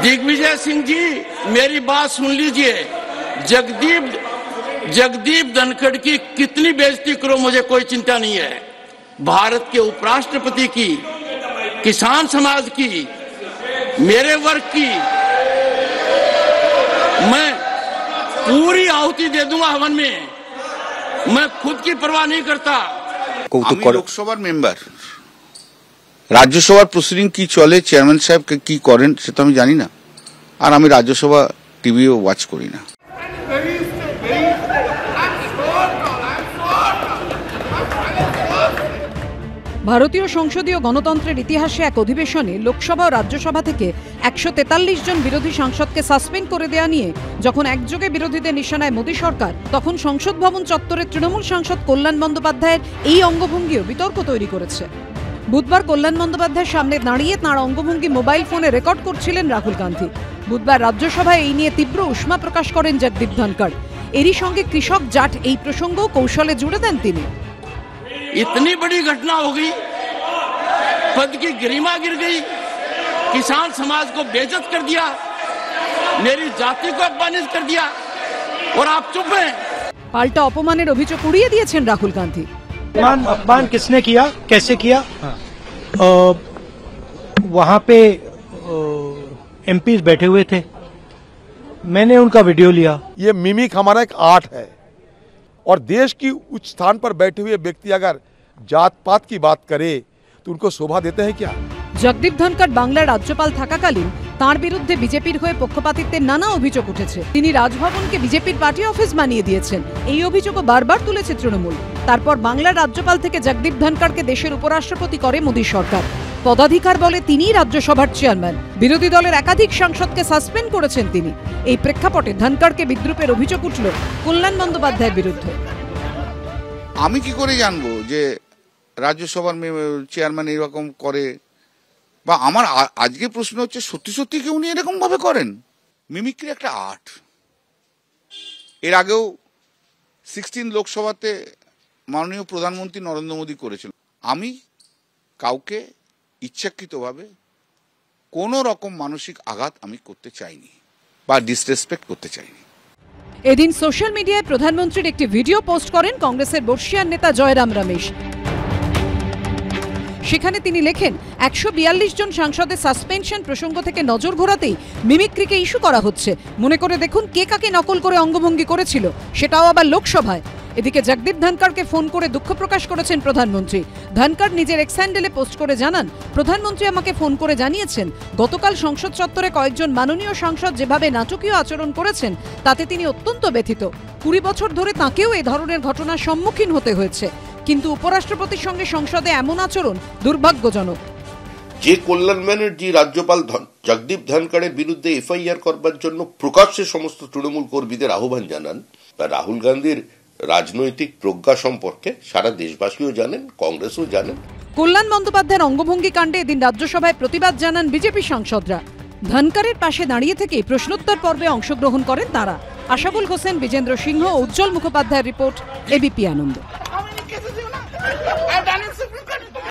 दिग्विजय सिंह जी, मेरी बात सुन लीजिए। जगदीप धनखड़ की कितनी बेइज्जती करो, मुझे कोई चिंता नहीं है। भारत के उपराष्ट्रपति की, किसान समाज की, मेरे वर्ग की मैं पूरी आहुति दे दूंगा हवन में। मैं खुद की परवाह नहीं करता। लोकसभा मेंबर রাজ্যসভার প্রসিডিং কি চলে, চেয়ারম্যান সাহেব কি করেন সেটা আমি জানি না, আর আমি রাজ্যসভা টিভিও ওয়াচ করি না। ভারতীয় সংসদীয় গণতন্ত্রের ইতিহাসে এক অধিবেশনে লোকসভা ও রাজ্যসভা থেকে 143 জন বিরোধী সাংসদকে সাসপেন্ড করে দেয়া নিয়ে যখন একযোগে বিরোধীদের নিশানায় মোদী সরকার, তখন সংসদ ভবন চত্বরে তৃণমূল সাংসদ কল্যাণ বন্দ্যোপাধ্যায়ের এই অঙ্গভঙ্গিও বিতর্ক তৈরি করেছে। বুধবার কল্যাণ বন্দ্যোপাধ্যায়ের সামনে দাঁড়িয়ে তাঁর অঙ্গভঙ্গি মোবাইল ফোনে রেকর্ড করছিলেন রাহুল গান্ধী। বুধবার রাজ্যসভায় এই নিয়ে তীব্র উষ্মা প্রকাশ করেন জগদীপ ধনখড়। এরই সঙ্গে কৃষক জাট এই প্রসঙ্গ কৌশলে জুড়ে দেন তিনি। इतनी बड़ी घटना हो गई, पद की गरिमा गिर गई, किसान समाज को बेइज्जत कर दिया, मेरी जाति को अपमानित कर दिया, और आप चुप हैं। पाल्टा अपमानेर अभियोग उड़िए दिएছেন राहुल गांधी। अपमान किसने किया, कैसे किया? वहां पे एमपीज बैठे हुए थे, मैंने उनका वीडियो लिया। ये मिमिक हमारा एक आर्ट है, और देश की उच्च स्थान पर बैठे हुए व्यक्ति अगर जात पात की बात करे तो उनको शोभा देते हैं क्या? জগদীপ ধনখড় বাংলার রাজ্যপাল থাকাকালীন তাঁর বিরুদ্ধে বিজেপির হয়ে পক্ষপাতিত্বের নানা অভিযোগ উঠেছে। তিনি রাজভবনকে বিজেপির পার্টি অফিস বানিয়ে দিয়েছেন, এই অভিযোগও বারবার তুলেছে তৃণমূল। তারপর বাংলার রাজ্যপাল থেকে জগদীপ ধনখড়কে দেশের উপরাষ্ট্রপতি করে মোদী সরকার। পদাধিকার বলে তিনিই রাজ্যসভার চেয়ারম্যান। বিরোধী দলের একাধিক সাংসদকে সাসপেন্ড করেছেন তিনি। এই প্রেক্ষাপটে ধনখড়কে বিদ্রুপের অভিযোগ উঠল কল্যাণ বন্দ্যোপাধ্যায়ের বিরুদ্ধে। আমি কি করে জানবো যে রাজ্যসভার চেয়ারম্যান এরকম করে? বা আমার আজকে প্রশ্ন হচ্ছে, সত্যি সত্যি কি উনি এরকম ভাবে করেন? মিমিক্রি একটা আর্ট। এর আগেও 16 লোকসভাতে মাননীয় প্রধানমন্ত্রী নরেন্দ্র মোদী করেছিল। আমি কাউকে ইচ্ছাকৃতভাবে কোনো রকম মানসিক আঘাত আমি করতে চাইনি বা ডিসরেসপেক্ট করতে চাইনি। এদিন সোশ্যাল মিডিয়ায় প্রধানমন্ত্রীর একটি ভিডিও পোস্ট করেন কংগ্রেসের বর্ষিয়ান নেতা জয়রাম রমেশ। সেখানে তিনি লেখেন, 142 জন সাংসদের সাসপেনশন প্রসঙ্গ থেকে নজর ঘোরাতেই মিমিক্রিকে ইস্যু করা হচ্ছে। মনে করে দেখুন কে কাকে নকল করে অঙ্গভঙ্গি করেছিল, সেটাও আবার লোকসভায়। এদিকে জগদীপ ধনখড়কে ফোন করে দুঃখ প্রকাশ করেছেন প্রধানমন্ত্রী। ধনখড় নিজের এক্স হ্যান্ডেলে পোস্ট করে জানান, প্রধানমন্ত্রী আমাকে ফোন করে জানিয়েছেন গতকাল সংসদ চত্বরে কয়েকজন মাননীয় সাংসদ যেভাবে নাটকীয় আচরণ করেছেন তাতে তিনি অত্যন্ত ব্যথিত। 20 বছর ধরে তাঁকেও এ ধরনের ঘটনার সম্মুখীন হতে হয়েছে, কিন্তু উপরাষ্ট্রপতির সঙ্গে সংসদে এমন আচরণ দুর্ভাগ্যজনক। যে কল্যাণ ব্যানার্জি রাজ্যপাল জগদীপ ধনখড়ের বিরুদ্ধে এফআইআর করবার জন্য প্রকাশ্যে সমস্ত তৃণমূল কর্মীদের আহ্বান জানান, বা রাহুল গান্ধীর রাজনৈতিক প্রজ্ঞা সম্পর্কে সারা দেশবাসীও জানেন, কংগ্রেসও জানেন। কল্যাণ বন্দ্যোপাধ্যায়ের অঙ্গভঙ্গি কাণ্ডে এদিন রাজ্যসভায় প্রতিবাদ জানান বিজেপি সাংসদরা। ধনখড়ের পাশে দাঁড়িয়ে থেকে প্রশ্নোত্তর পর্বে অংশগ্রহণ করেন তারা। আশাবুল হোসেন, বিজেন্দ্র সিংহ ও উজ্জ্বল মুখোপাধ্যায়ের রিপোর্ট, এবিপি আনন্দ।